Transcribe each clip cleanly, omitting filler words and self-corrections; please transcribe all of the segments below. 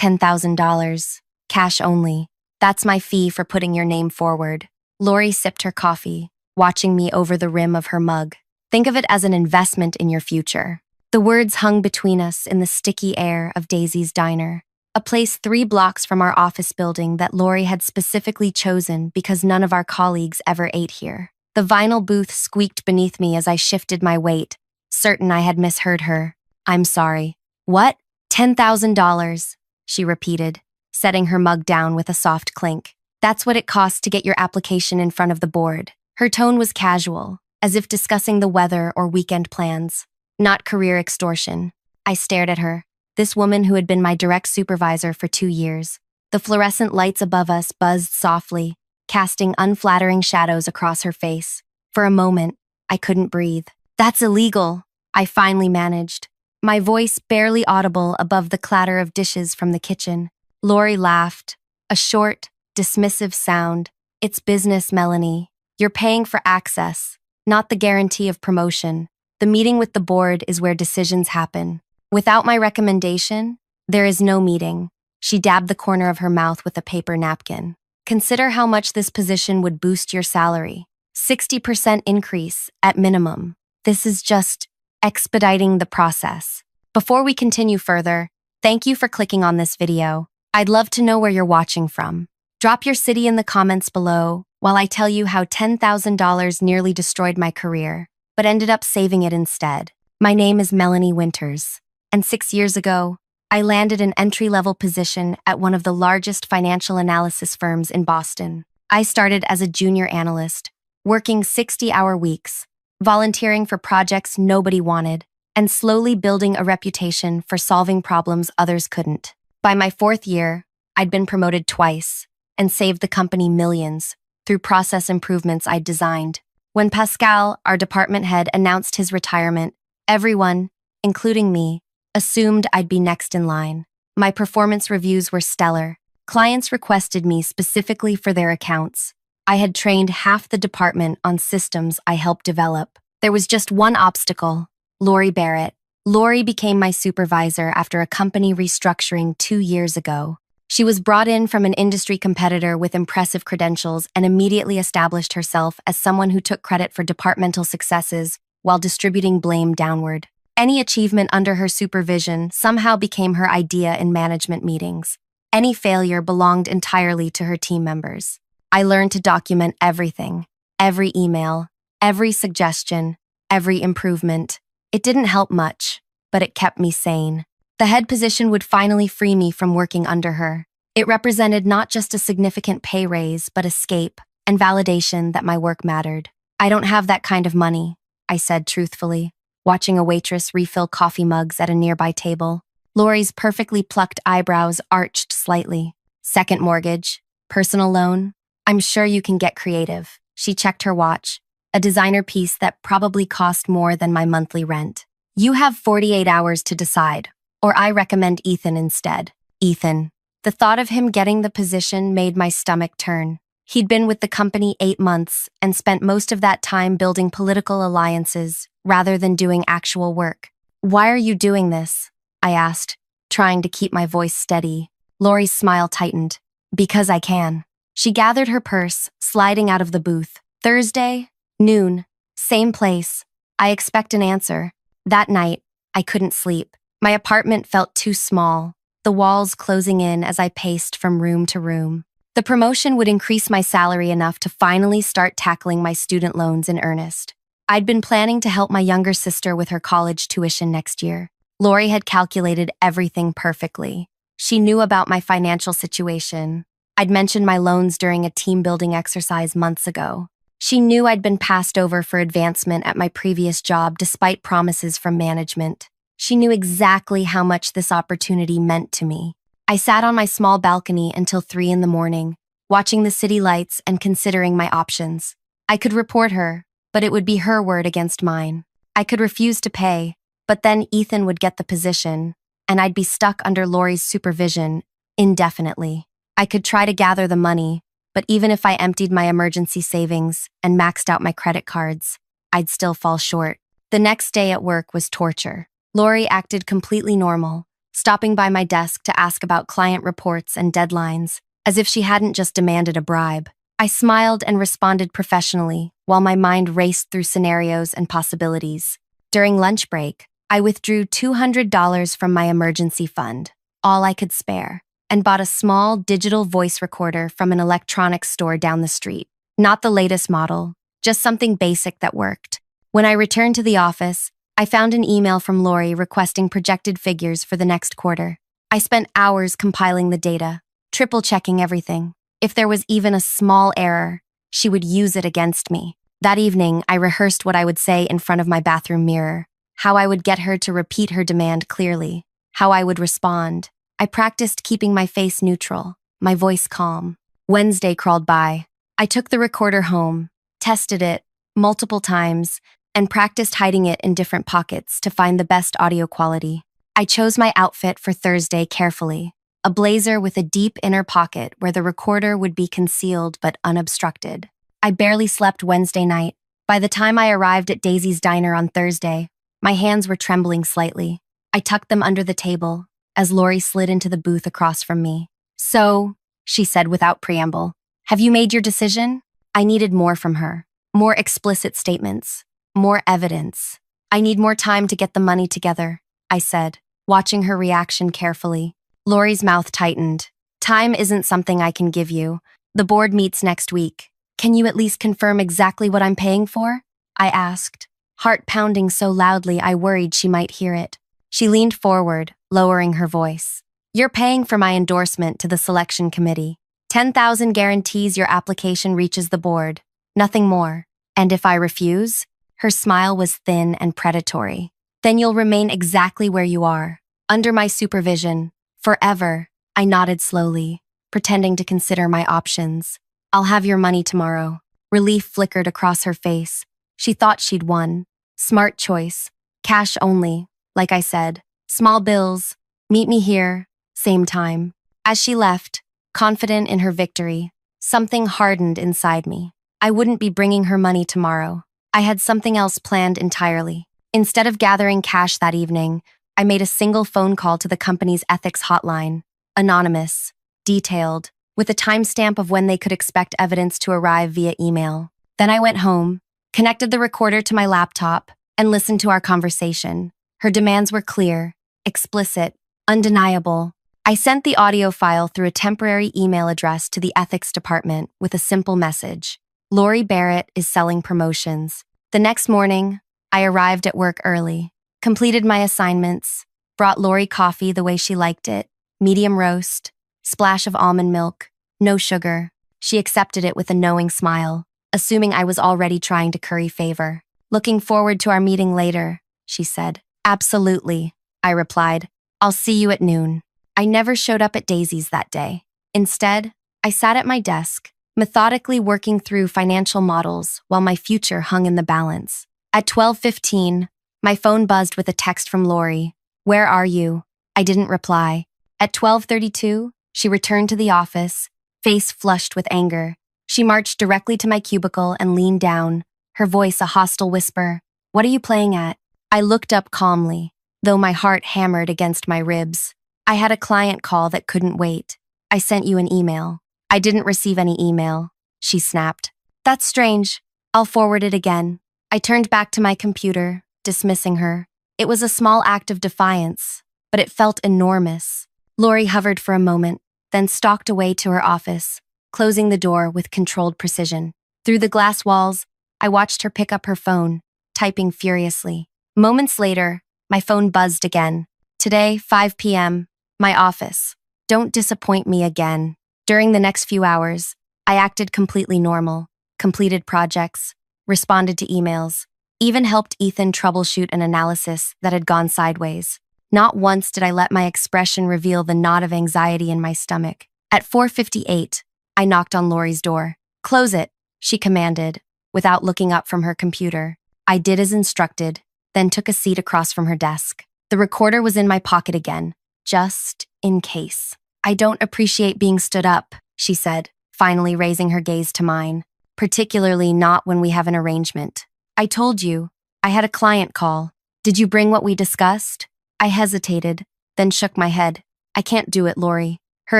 $10,000. Cash only. That's my fee for putting your name forward. Lori sipped her coffee, watching me over the rim of her mug. Think of it as an investment in your future. The words hung between us in the sticky air of Daisy's Diner, a place 3 blocks from our office building that Lori had specifically chosen because none of our colleagues ever ate here. The vinyl booth squeaked beneath me as I shifted my weight, certain I had misheard her. I'm sorry. What? $10,000, she repeated, setting her mug down with a soft clink. That's what it costs to get your application in front of the board. Her tone was casual, as if discussing the weather or weekend plans, not career extortion. I stared at her, this woman who had been my direct supervisor for 2 years. The fluorescent lights above us buzzed softly, casting unflattering shadows across her face. For a moment, I couldn't breathe. That's illegal, I finally managed, my voice barely audible above the clatter of dishes from the kitchen. Lori laughed, a short, dismissive sound. It's business, Melanie. You're paying for access, not the guarantee of promotion. The meeting with the board is where decisions happen. Without my recommendation, there is no meeting. She dabbed the corner of her mouth with a paper napkin. Consider how much this position would boost your salary. 60% increase at minimum. This is just expediting the process. Before we continue further, thank you for clicking on this video. I'd love to know where you're watching from. Drop your city in the comments below while I tell you how $10,000 nearly destroyed my career, but ended up saving it instead. My name is Melanie Winters, and 6 years ago, I landed an entry-level position at one of the largest financial analysis firms in Boston. I started as a junior analyst, working 60-hour weeks, volunteering for projects nobody wanted, and slowly building a reputation for solving problems others couldn't. By my 4th year, I'd been promoted twice and saved the company millions through process improvements I'd designed. When Pascal, our department head, announced his retirement, everyone, including me, assumed I'd be next in line. My performance reviews were stellar. Clients requested me specifically for their accounts. I had trained half the department on systems I helped develop. There was just one obstacle: Lori Barrett. Lori became my supervisor after a company restructuring 2 years ago. She was brought in from an industry competitor with impressive credentials and immediately established herself as someone who took credit for departmental successes while distributing blame downward. Any achievement under her supervision somehow became her idea in management meetings. Any failure belonged entirely to her team members. I learned to document everything, every email, every suggestion, every improvement. It didn't help much, but it kept me sane. The head position would finally free me from working under her. It represented not just a significant pay raise, but escape and validation that my work mattered. I don't have that kind of money, I said truthfully, watching a waitress refill coffee mugs at a nearby table. Lori's perfectly plucked eyebrows arched slightly. Second mortgage? Personal loan? I'm sure you can get creative. She checked her watch, a designer piece that probably cost more than my monthly rent. You have 48 hours to decide, or I recommend Ethan instead. Ethan. The thought of him getting the position made my stomach turn. He'd been with the company 8 months and spent most of that time building political alliances rather than doing actual work. Why are you doing this? I asked, trying to keep my voice steady. Lori's smile tightened. Because I can. She gathered her purse, sliding out of the booth. Thursday, noon, same place. I expect an answer. That night, I couldn't sleep. My apartment felt too small, the walls closing in as I paced from room to room. The promotion would increase my salary enough to finally start tackling my student loans in earnest. I'd been planning to help my younger sister with her college tuition next year. Lori had calculated everything perfectly. She knew about my financial situation. I'd mentioned my loans during a team-building exercise months ago. She knew I'd been passed over for advancement at my previous job despite promises from management. She knew exactly how much this opportunity meant to me. I sat on my small balcony until 3 in the morning, watching the city lights and considering my options. I could report her, but it would be her word against mine. I could refuse to pay, but then Ethan would get the position, and I'd be stuck under Lori's supervision indefinitely. I could try to gather the money, but even if I emptied my emergency savings and maxed out my credit cards, I'd still fall short. The next day at work was torture. Lori acted completely normal, stopping by my desk to ask about client reports and deadlines, as if she hadn't just demanded a bribe. I smiled and responded professionally, while my mind raced through scenarios and possibilities. During lunch break, I withdrew $200 from my emergency fund, all I could spare, and bought a small digital voice recorder from an electronics store down the street. Not the latest model, just something basic that worked. When I returned to the office, I found an email from Lori requesting projected figures for the next quarter. I spent hours compiling the data, triple-checking everything. If there was even a small error, she would use it against me. That evening, I rehearsed what I would say in front of my bathroom mirror, how I would get her to repeat her demand clearly, how I would respond. I practiced keeping my face neutral, my voice calm. Wednesday crawled by. I took the recorder home, tested it multiple times, and practiced hiding it in different pockets to find the best audio quality. I chose my outfit for Thursday carefully, a blazer with a deep inner pocket where the recorder would be concealed but unobstructed. I barely slept Wednesday night. By the time I arrived at Daisy's diner on Thursday, my hands were trembling slightly. I tucked them under the table as Lori slid into the booth across from me. "So," she said without preamble, "have you made your decision?" I needed more from her, more explicit statements, more evidence. "I need more time to get the money together," I said, watching her reaction carefully. Lori's mouth tightened. "Time isn't something I can give you. The board meets next week. Can you at least confirm exactly what I'm paying for?" I asked, heart pounding so loudly I worried she might hear it. She leaned forward, lowering her voice. "You're paying for my endorsement to the selection committee. 10,000 guarantees your application reaches the board. Nothing more. And if I refuse?" Her smile was thin and predatory. "Then you'll remain exactly where you are, under my supervision, forever." I nodded slowly, pretending to consider my options. "I'll have your money tomorrow." Relief flickered across her face. She thought she'd won. Smart choice. Cash only, like I said. Small bills. Meet me here. Same time. As she left, confident in her victory, something hardened inside me. I wouldn't be bringing her money tomorrow. I had something else planned entirely. Instead of gathering cash that evening, I made a single phone call to the company's ethics hotline. Anonymous, detailed, with a timestamp of when they could expect evidence to arrive via email. Then I went home, connected the recorder to my laptop, and listened to our conversation. Her demands were clear, explicit, undeniable. I sent the audio file through a temporary email address to the ethics department with a simple message. "Lori Barrett is selling promotions." The next morning, I arrived at work early, completed my assignments, brought Lori coffee the way she liked it, medium roast, splash of almond milk, no sugar. She accepted it with a knowing smile, assuming I was already trying to curry favor. "Looking forward to our meeting later," she said. "Absolutely," I replied. "I'll see you at noon." I never showed up at Daisy's that day. Instead, I sat at my desk, methodically working through financial models while my future hung in the balance. At 12:15, my phone buzzed with a text from Lori. "Where are you?" I didn't reply. At 12:32, she returned to the office, face flushed with anger. She marched directly to my cubicle and leaned down, her voice a hostile whisper. "What are you playing at?" I looked up calmly, though my heart hammered against my ribs. "I had a client call that couldn't wait. I sent you an email." "I didn't receive any email," she snapped. "That's strange. I'll forward it again." I turned back to my computer, dismissing her. It was a small act of defiance, but it felt enormous. Lori hovered for a moment, then stalked away to her office, closing the door with controlled precision. Through the glass walls, I watched her pick up her phone, typing furiously. Moments later, my phone buzzed again. "Today, 5 p.m., my office. Don't disappoint me again." During the next few hours, I acted completely normal, completed projects, responded to emails, even helped Ethan troubleshoot an analysis that had gone sideways. Not once did I let my expression reveal the knot of anxiety in my stomach. At 4:58, I knocked on Lori's door. "Close it," she commanded, without looking up from her computer. I did as instructed, then took a seat across from her desk. The recorder was in my pocket again, just in case. "I don't appreciate being stood up," she said, finally raising her gaze to mine. "Particularly not when we have an arrangement. I told you, I had a client call. Did you bring what we discussed?" I hesitated, then shook my head. I can't do it, Lori. Her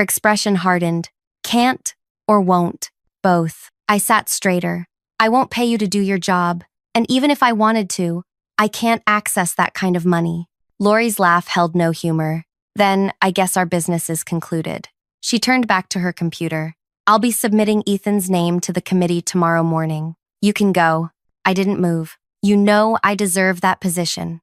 expression hardened. Can't or won't? Both. I sat straighter. I won't pay you to do your job, and even if I wanted to, I can't access that kind of money. Lori's laugh held no humor. Then, I guess our business is concluded. She turned back to her computer. I'll be submitting Ethan's name to the committee tomorrow morning. You can go. I didn't move. You know I deserve that position.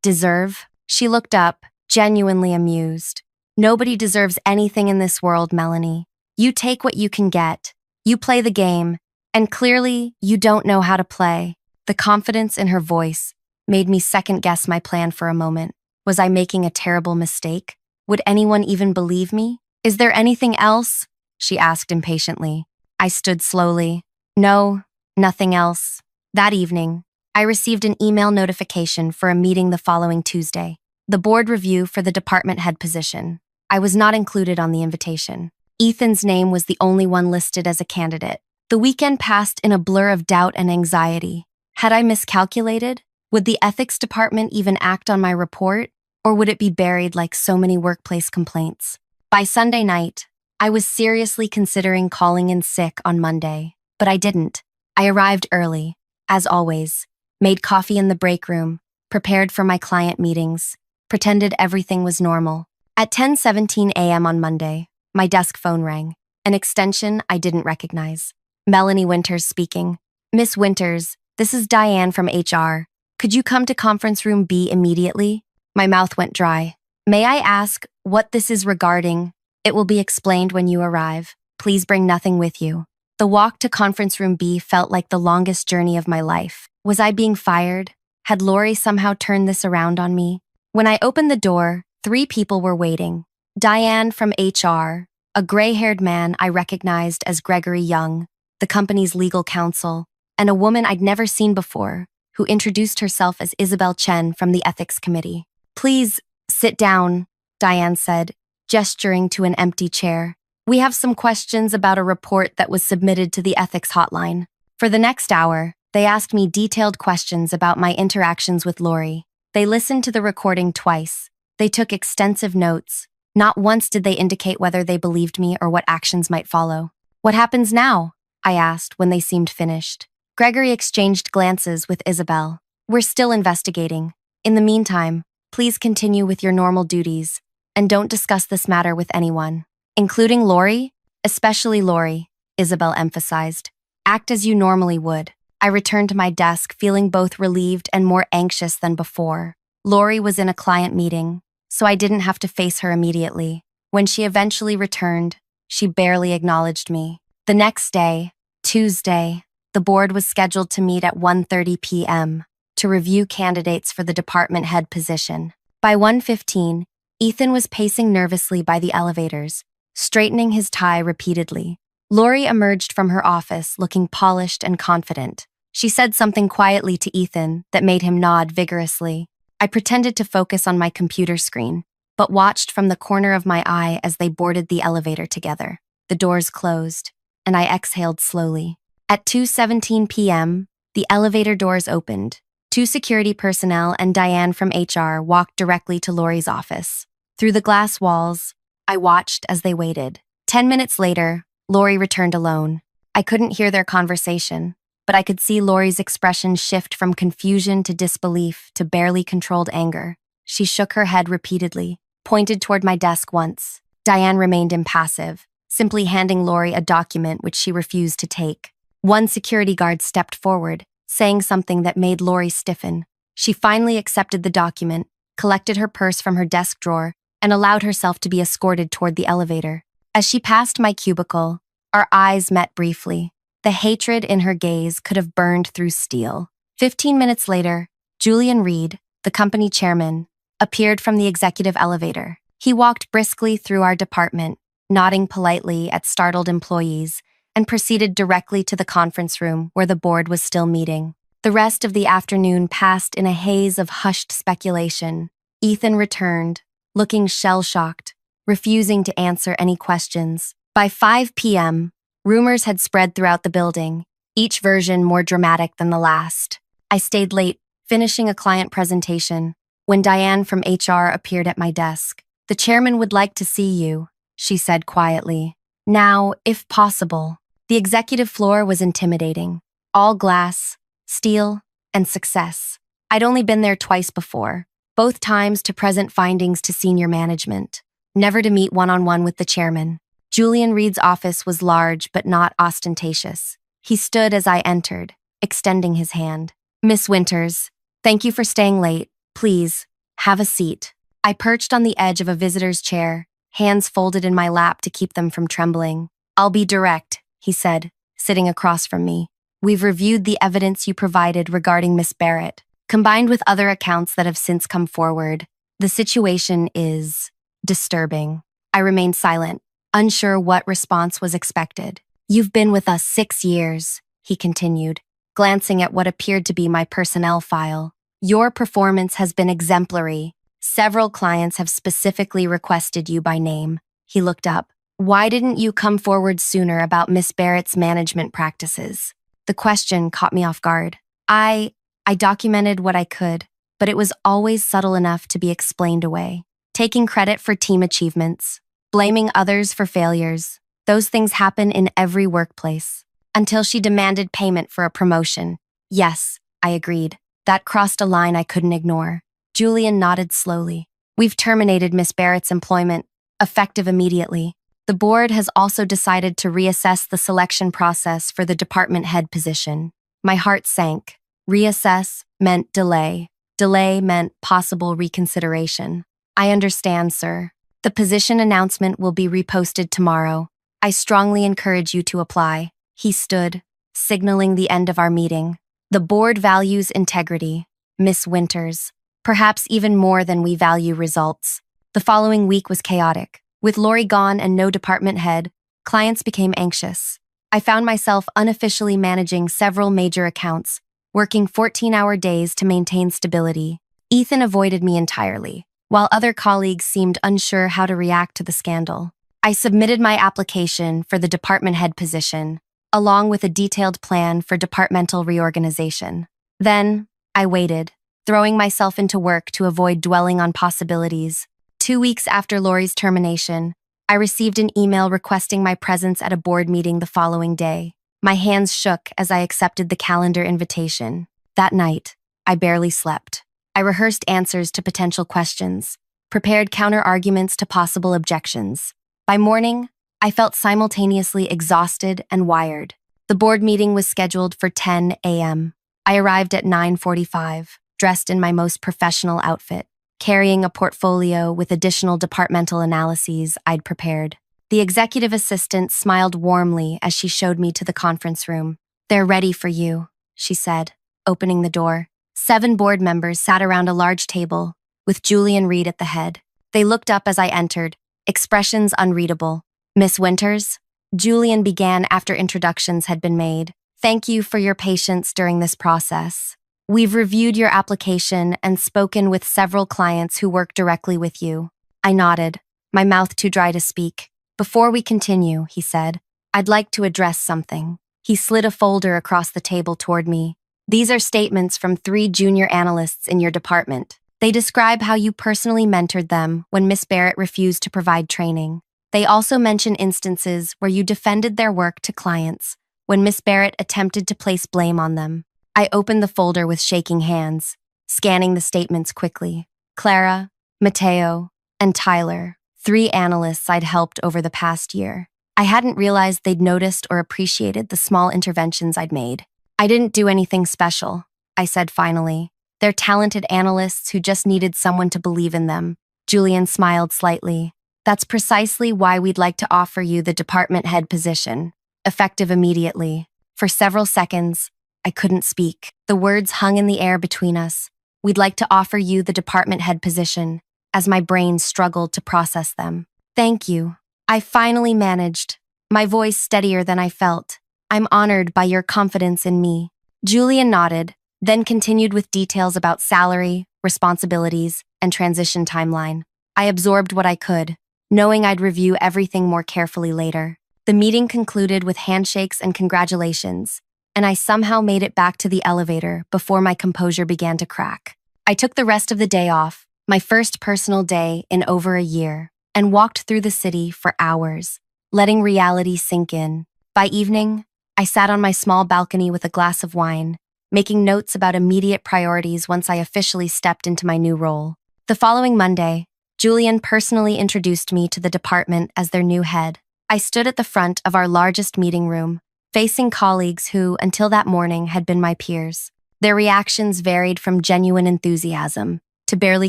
Deserve? She looked up, genuinely amused. Nobody deserves anything in this world, Melanie. You take what you can get. You play the game, and clearly, you don't know how to play. The confidence in her voice made me second-guess my plan for a moment. Was I making a terrible mistake? Would anyone even believe me? Is there anything else? She asked impatiently. I stood slowly. No, nothing else. That evening, I received an email notification for a meeting the following Tuesday. The board review for the department head position. I was not included on the invitation. Ethan's name was the only one listed as a candidate. The weekend passed in a blur of doubt and anxiety. Had I miscalculated? Would the ethics department even act on my report? Or would it be buried like so many workplace complaints? By Sunday night, I was seriously considering calling in sick on Monday, but I didn't. I arrived early, as always, made coffee in the break room, prepared for my client meetings, pretended everything was normal. At 10:17 a.m. on Monday, my desk phone rang, an extension I didn't recognize. Melanie Winters speaking. Miss Winters, this is Diane from HR. Could you come to conference room B immediately? My mouth went dry. May I ask what this is regarding? It will be explained when you arrive. Please bring nothing with you. The walk to conference room B felt like the longest journey of my life. Was I being fired? Had Lori somehow turned this around on me? When I opened the door, 3 people were waiting. Diane from HR, a gray-haired man I recognized as Gregory Young, the company's legal counsel, and a woman I'd never seen before, who introduced herself as Isabel Chen from the ethics committee. Please, sit down, Diane said, gesturing to an empty chair. We have some questions about a report that was submitted to the ethics hotline. For the next hour, they asked me detailed questions about my interactions with Lori. They listened to the recording twice. They took extensive notes. Not once did they indicate whether they believed me or what actions might follow. What happens now? I asked when they seemed finished. Gregory exchanged glances with Isabel. We're still investigating. In the meantime, please continue with your normal duties, and don't discuss this matter with anyone, including Lori, especially Lori, Isabel emphasized. Act as you normally would. I returned to my desk feeling both relieved and more anxious than before. Lori was in a client meeting, so I didn't have to face her immediately. When she eventually returned, she barely acknowledged me. The next day, Tuesday, the board was scheduled to meet at 1:30 p.m. to review candidates for the department head position. By 1:15, Ethan was pacing nervously by the elevators, straightening his tie repeatedly. Lori emerged from her office looking polished and confident. She said something quietly to Ethan that made him nod vigorously. I pretended to focus on my computer screen, but watched from the corner of my eye as they boarded the elevator together. The doors closed, and I exhaled slowly. At 2:17 p.m., the elevator doors opened. 2 security personnel and Diane from HR walked directly to Lori's office. Through the glass walls, I watched as they waited. 10 minutes later, Lori returned alone. I couldn't hear their conversation, but I could see Lori's expression shift from confusion to disbelief to barely controlled anger. She shook her head repeatedly, pointed toward my desk once. Diane remained impassive, simply handing Lori a document which she refused to take. One security guard stepped forward, saying something that made Lori stiffen. She finally accepted the document, collected her purse from her desk drawer, and allowed herself to be escorted toward the elevator. As she passed my cubicle, our eyes met briefly. The hatred in her gaze could have burned through steel. 15 minutes later, Julian Reed, the company chairman, appeared from the executive elevator. He walked briskly through our department, nodding politely at startled employees, and proceeded directly to the conference room where the board was still meeting. The rest of the afternoon passed in a haze of hushed speculation. Ethan returned, looking shell-shocked, refusing to answer any questions. By 5 p.m., rumors had spread throughout the building, each version more dramatic than the last. I stayed late, finishing a client presentation, when Diane from HR appeared at my desk. "The chairman would like to see you," she said quietly. "Now, if possible." The executive floor was intimidating. All glass, steel, and success. I'd only been there twice before, both times to present findings to senior management, never to meet one-on-one with the chairman. Julian Reed's office was large but not ostentatious. He stood as I entered, extending his hand. "Miss Winters, thank you for staying late. Please, have a seat." I perched on the edge of a visitor's chair, hands folded in my lap to keep them from trembling. "I'll be direct," he said, sitting across from me. "We've reviewed the evidence you provided regarding Miss Barrett. Combined with other accounts that have since come forward, the situation is disturbing." I remained silent, unsure what response was expected. "You've been with us 6 years," he continued, glancing at what appeared to be my personnel file. "Your performance has been exemplary. Several clients have specifically requested you by name." He looked up. "Why didn't you come forward sooner about Miss Barrett's management practices?" The question caught me off guard. I documented what I could, but it was always subtle enough to be explained away. Taking credit for team achievements, blaming others for failures, those things happen in every workplace. Until she demanded payment for a promotion. "Yes," I agreed. That crossed a line I couldn't ignore. Julian nodded slowly. "We've terminated Miss Barrett's employment, effective immediately. The board has also decided to reassess the selection process for the department head position." My heart sank. Reassess meant delay. Delay meant possible reconsideration. "I understand, sir. The position announcement will be reposted tomorrow. I strongly encourage you to apply." He stood, signaling the end of our meeting. "The board values integrity, Miss Winters, perhaps even more than we value results." The following week was chaotic. With Lori gone and no department head, clients became anxious. I found myself unofficially managing several major accounts, working 14-hour days to maintain stability. Ethan avoided me entirely, while other colleagues seemed unsure how to react to the scandal. I submitted my application for the department head position, along with a detailed plan for departmental reorganization. Then, I waited, throwing myself into work to avoid dwelling on possibilities. 2 weeks after Lori's termination, I received an email requesting my presence at a board meeting the following day. My hands shook as I accepted the calendar invitation. That night, I barely slept. I rehearsed answers to potential questions, prepared counter-arguments to possible objections. By morning, I felt simultaneously exhausted and wired. The board meeting was scheduled for 10 a.m. I arrived at 9:45, dressed in my most professional outfit, carrying a portfolio with additional departmental analyses I'd prepared. The executive assistant smiled warmly as she showed me to the conference room. "They're ready for you," she said, opening the door. 7 board members sat around a large table, with Julian Reed at the head. They looked up as I entered, expressions unreadable. "Miss Winters?" Julian began after introductions had been made. "Thank you for your patience during this process. We've reviewed your application and spoken with several clients who work directly with you." I nodded, my mouth too dry to speak. "Before we continue," he said, "I'd like to address something." He slid a folder across the table toward me. "These are statements from 3 junior analysts in your department. They describe how you personally mentored them when Miss Barrett refused to provide training. They also mention instances where you defended their work to clients when Miss Barrett attempted to place blame on them." I opened the folder with shaking hands, scanning the statements quickly. Clara, Mateo, and Tyler, 3 analysts I'd helped over the past year. I hadn't realized they'd noticed or appreciated the small interventions I'd made. "I didn't do anything special," I said finally. "They're talented analysts who just needed someone to believe in them." Julian smiled slightly. "That's precisely why we'd like to offer you the department head position, effective immediately." For several seconds, I couldn't speak. The words hung in the air between us. "We'd like to offer you the department head position," as my brain struggled to process them. "Thank you." I finally managed, my voice steadier than I felt. "I'm honored by your confidence in me." Julian nodded, then continued with details about salary, responsibilities, and transition timeline. I absorbed what I could, knowing I'd review everything more carefully later. The meeting concluded with handshakes and congratulations, and I somehow made it back to the elevator before my composure began to crack. I took the rest of the day off, my first personal day in over a year, and walked through the city for hours, letting reality sink in. By evening, I sat on my small balcony with a glass of wine, making notes about immediate priorities once I officially stepped into my new role. The following Monday, Julian personally introduced me to the department as their new head. I stood at the front of our largest meeting room, facing colleagues who, until that morning, had been my peers. Their reactions varied from genuine enthusiasm to barely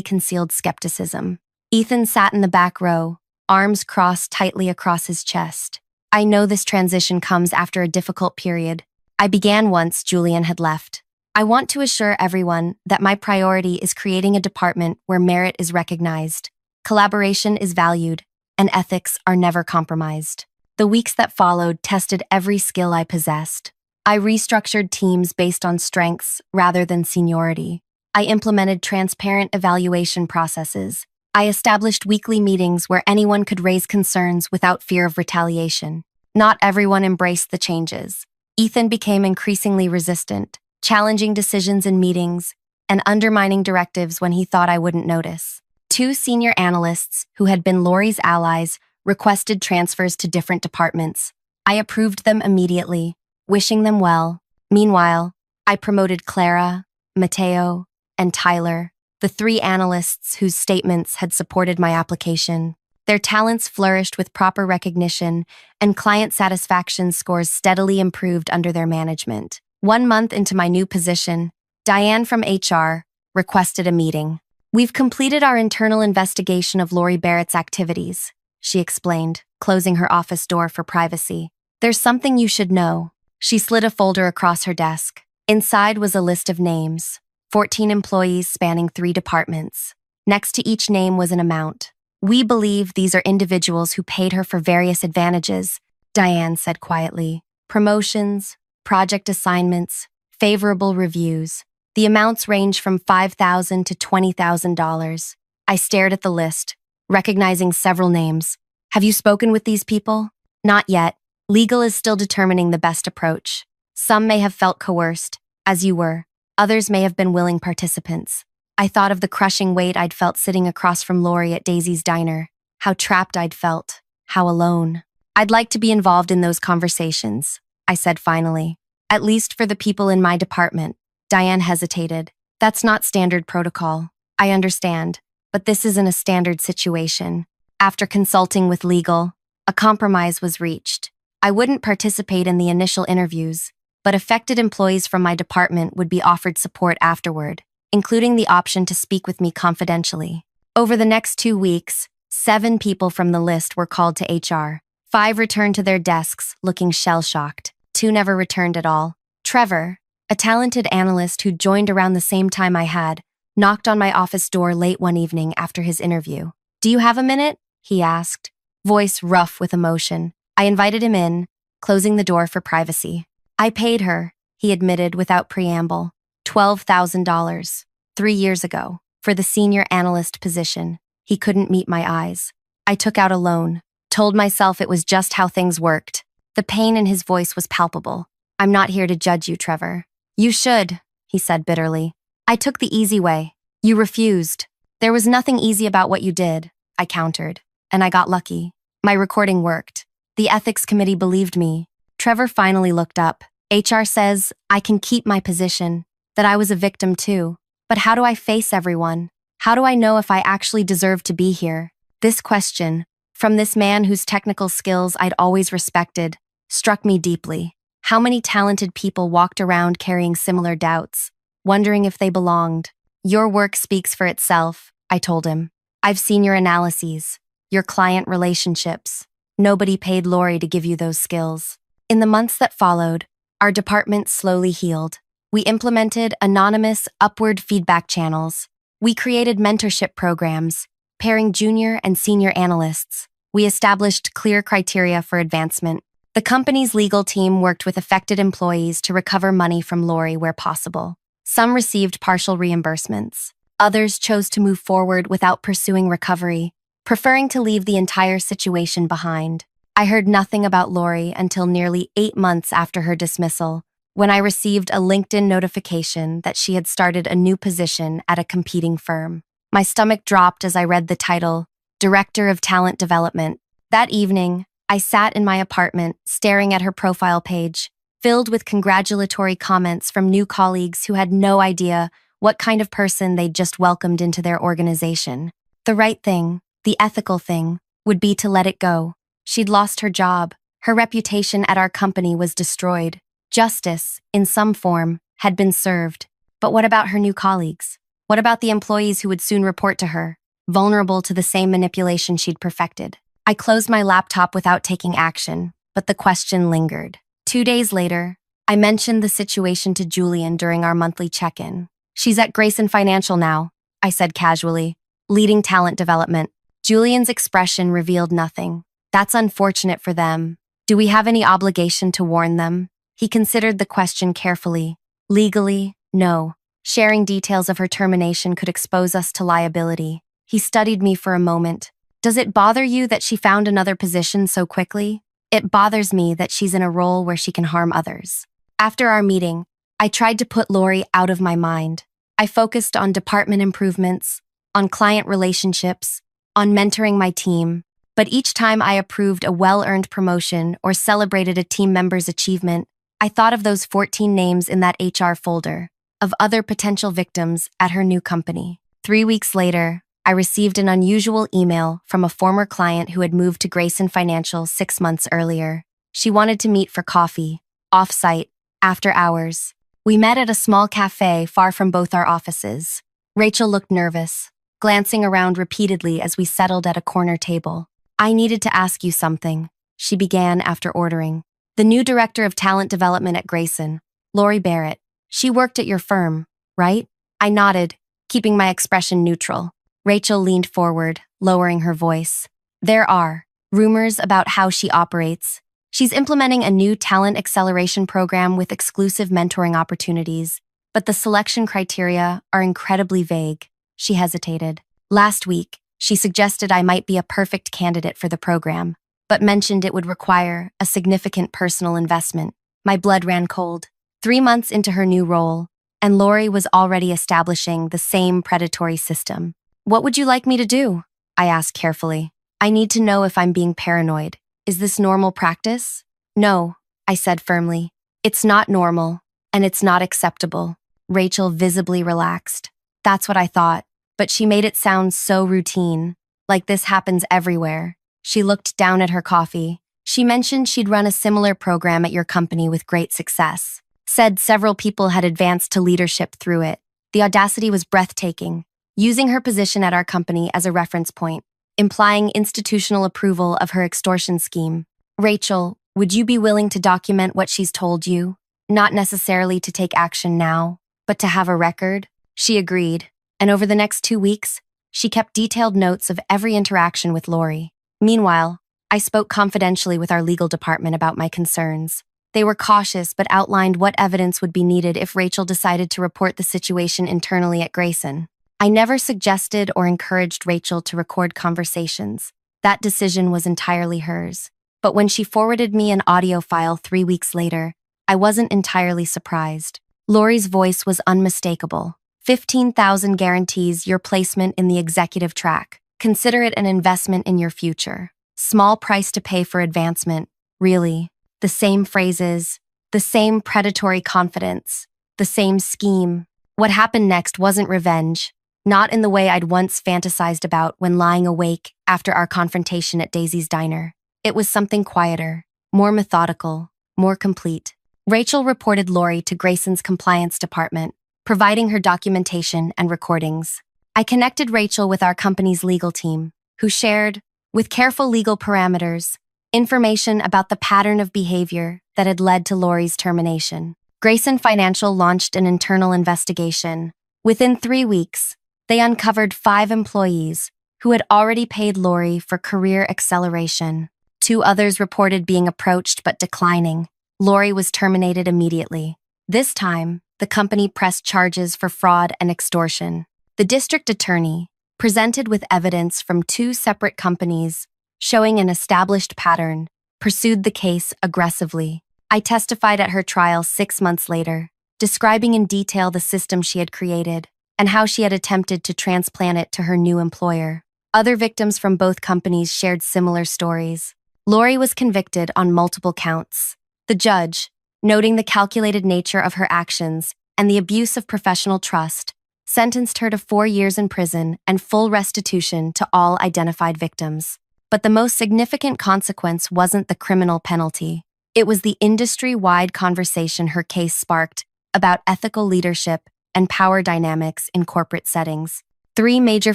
concealed skepticism. Ethan sat in the back row, arms crossed tightly across his chest. I know this transition comes after a difficult period. I began once Julian had left. I want to assure everyone that my priority is creating a department where merit is recognized, collaboration is valued, and ethics are never compromised. The weeks that followed tested every skill I possessed. I restructured teams based on strengths rather than seniority. I implemented transparent evaluation processes. I established weekly meetings where anyone could raise concerns without fear of retaliation. Not everyone embraced the changes. Ethan became increasingly resistant, challenging decisions in meetings and undermining directives when he thought I wouldn't notice. Two senior analysts, who had been Lori's allies, requested transfers to different departments. I approved them immediately, wishing them well. Meanwhile, I promoted Clara, Mateo, and Tyler, the three analysts whose statements had supported my application. Their talents flourished with proper recognition, and client satisfaction scores steadily improved under their management. 1 month into my new position, Diane from HR requested a meeting. "We've completed our internal investigation of Lori Barrett's activities," she explained, closing her office door for privacy. "There's something you should know." She slid a folder across her desk. Inside was a list of names, 14 employees spanning 3 departments. Next to each name was an amount. "We believe these are individuals who paid her for various advantages," Diane said quietly. "Promotions, project assignments, favorable reviews. The amounts range from $5,000 to $20,000. I stared at the list, recognizing several names. "Have you spoken with these people?" "Not yet. Legal is still determining the best approach. Some may have felt coerced, as you were. Others may have been willing participants." I thought of the crushing weight I'd felt sitting across from Lori at Daisy's diner. How trapped I'd felt. How alone. "I'd like to be involved in those conversations," I said finally. "At least for the people in my department." Diane hesitated. "That's not standard protocol. I understand, but this isn't a standard situation." After consulting with legal, a compromise was reached. I wouldn't participate in the initial interviews, but affected employees from my department would be offered support afterward, including the option to speak with me confidentially. Over the next 2 weeks, 7 people from the list were called to HR. 5 returned to their desks, looking shell-shocked. 2 never returned at all. Trevor, a talented analyst who joined around the same time I had, knocked on my office door late one evening after his interview. "Do you have a minute?" he asked, voice rough with emotion. I invited him in, closing the door for privacy. "I paid her," he admitted without preamble. $12,000, 3 years ago, for the senior analyst position. He couldn't meet my eyes. I took out a loan, told myself it was just how things worked. The pain in his voice was palpable. "I'm not here to judge you, Trevor." "You should," he said bitterly. "I took the easy way. You refused." "There was nothing easy about what you did," I countered, "and I got lucky. My recording worked. The ethics committee believed me." Trevor finally looked up. "HR says I can keep my position, that I was a victim too. But how do I face everyone? How do I know if I actually deserve to be here?" This question, from this man whose technical skills I'd always respected, struck me deeply. How many talented people walked around carrying similar doubts, wondering if they belonged? "Your work speaks for itself," I told him. "I've seen your analyses, your client relationships. Nobody paid Lori to give you those skills." In the months that followed, our department slowly healed. We implemented anonymous, upward feedback channels. We created mentorship programs, pairing junior and senior analysts. We established clear criteria for advancement. The company's legal team worked with affected employees to recover money from Lori where possible. Some received partial reimbursements. Others chose to move forward without pursuing recovery, preferring to leave the entire situation behind. I heard nothing about Lori until nearly 8 months after her dismissal, when I received a LinkedIn notification that she had started a new position at a competing firm. My stomach dropped as I read the title, Director of Talent Development. That evening, I sat in my apartment, staring at her profile page, filled with congratulatory comments from new colleagues who had no idea what kind of person they'd just welcomed into their organization. The right thing, the ethical thing, would be to let it go. She'd lost her job. Her reputation at our company was destroyed. Justice, in some form, had been served. But what about her new colleagues? What about the employees who would soon report to her, vulnerable to the same manipulation she'd perfected? I closed my laptop without taking action, but the question lingered. 2 days later, I mentioned the situation to Julian during our monthly check-in. She's at Grayson Financial now, I said casually, leading talent development. Julian's expression revealed nothing. That's unfortunate for them. Do we have any obligation to warn them? He considered the question carefully. Legally, no. Sharing details of her termination could expose us to liability. He studied me for a moment. Does it bother you that she found another position so quickly? It bothers me that she's in a role where she can harm others. After our meeting, I tried to put Lori out of my mind. I focused on department improvements, on client relationships, on mentoring my team. But each time I approved a well-earned promotion or celebrated a team member's achievement, I thought of those 14 names in that HR folder, of other potential victims at her new company. 3 weeks later, I received an unusual email from a former client who had moved to Grayson Financial 6 months earlier. She wanted to meet for coffee, off-site, after hours. We met at a small cafe far from both our offices. Rachel looked nervous, glancing around repeatedly as we settled at a corner table. I needed to ask you something, she began after ordering. The new director of talent development at Grayson, Lori Barrett. She worked at your firm, right? I nodded, keeping my expression neutral. Rachel leaned forward, lowering her voice. There are rumors about how she operates. She's implementing a new talent acceleration program with exclusive mentoring opportunities, but the selection criteria are incredibly vague. She hesitated. Last week, she suggested I might be a perfect candidate for the program, but mentioned it would require a significant personal investment. My blood ran cold. 3 months into her new role, and Lori was already establishing the same predatory system. What would you like me to do? I asked carefully. I need to know if I'm being paranoid. Is this normal practice? No, I said firmly. It's not normal, and it's not acceptable. Rachel visibly relaxed. That's what I thought, but she made it sound so routine, like this happens everywhere. She looked down at her coffee. She mentioned she'd run a similar program at your company with great success. Said several people had advanced to leadership through it. The audacity was breathtaking, using her position at our company as a reference point, implying institutional approval of her extortion scheme. Rachel, would you be willing to document what she's told you? Not necessarily to take action now, but to have a record? She agreed, and over the next 2 weeks, she kept detailed notes of every interaction with Lori. Meanwhile, I spoke confidentially with our legal department about my concerns. They were cautious but outlined what evidence would be needed if Rachel decided to report the situation internally at Grayson. I never suggested or encouraged Rachel to record conversations. That decision was entirely hers. But when she forwarded me an audio file 3 weeks later, I wasn't entirely surprised. Lori's voice was unmistakable. 15,000 guarantees your placement in the executive track. Consider it an investment in your future. Small price to pay for advancement. Really. The same phrases, the same predatory confidence, the same scheme. What happened next wasn't revenge, not in the way I'd once fantasized about when lying awake after our confrontation at Daisy's diner. It was something quieter, more methodical, more complete. Rachel reported Lori to Grayson's compliance department, providing her documentation and recordings. I connected Rachel with our company's legal team, who shared, with careful legal parameters, information about the pattern of behavior that had led to Lori's termination. Grayson Financial launched an internal investigation. Within 3 weeks, they uncovered 5 employees who had already paid Lori for career acceleration. 2 others reported being approached but declining. Lori was terminated immediately. This time, the company pressed charges for fraud and extortion. The district attorney, presented with evidence from 2 separate companies showing an established pattern, pursued the case aggressively. I testified at her trial 6 months later, describing in detail the system she had created and how she had attempted to transplant it to her new employer. Other victims from both companies shared similar stories. Lori was convicted on multiple counts. The judge, noting the calculated nature of her actions and the abuse of professional trust, sentenced her to 4 years in prison and full restitution to all identified victims. But the most significant consequence wasn't the criminal penalty. It was the industry-wide conversation her case sparked about ethical leadership and power dynamics in corporate settings. 3 major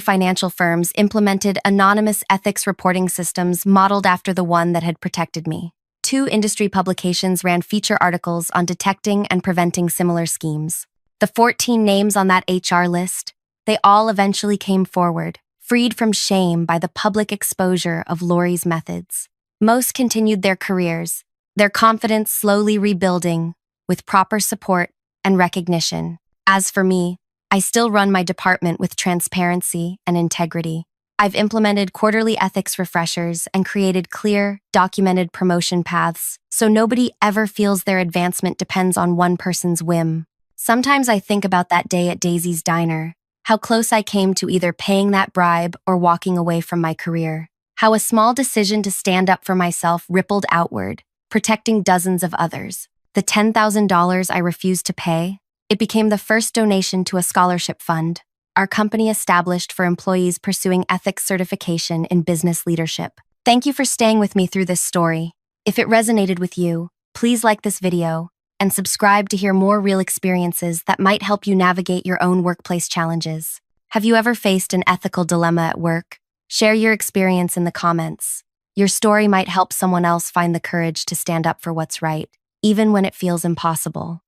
financial firms implemented anonymous ethics reporting systems modeled after the one that had protected me. 2 industry publications ran feature articles on detecting and preventing similar schemes. The 14 names on that HR list, they all eventually came forward, freed from shame by the public exposure of Lori's methods. Most continued their careers, their confidence slowly rebuilding with proper support and recognition. As for me, I still run my department with transparency and integrity. I've implemented quarterly ethics refreshers and created clear, documented promotion paths so nobody ever feels their advancement depends on one person's whim. Sometimes I think about that day at Daisy's Diner, how close I came to either paying that bribe or walking away from my career. How a small decision to stand up for myself rippled outward, protecting dozens of others. The $10,000 I refused to pay, it became the first donation to a scholarship fund our company established for employees pursuing ethics certification in business leadership. Thank you for staying with me through this story. If it resonated with you, please like this video and subscribe to hear more real experiences that might help you navigate your own workplace challenges. Have you ever faced an ethical dilemma at work? Share your experience in the comments. Your story might help someone else find the courage to stand up for what's right, even when it feels impossible.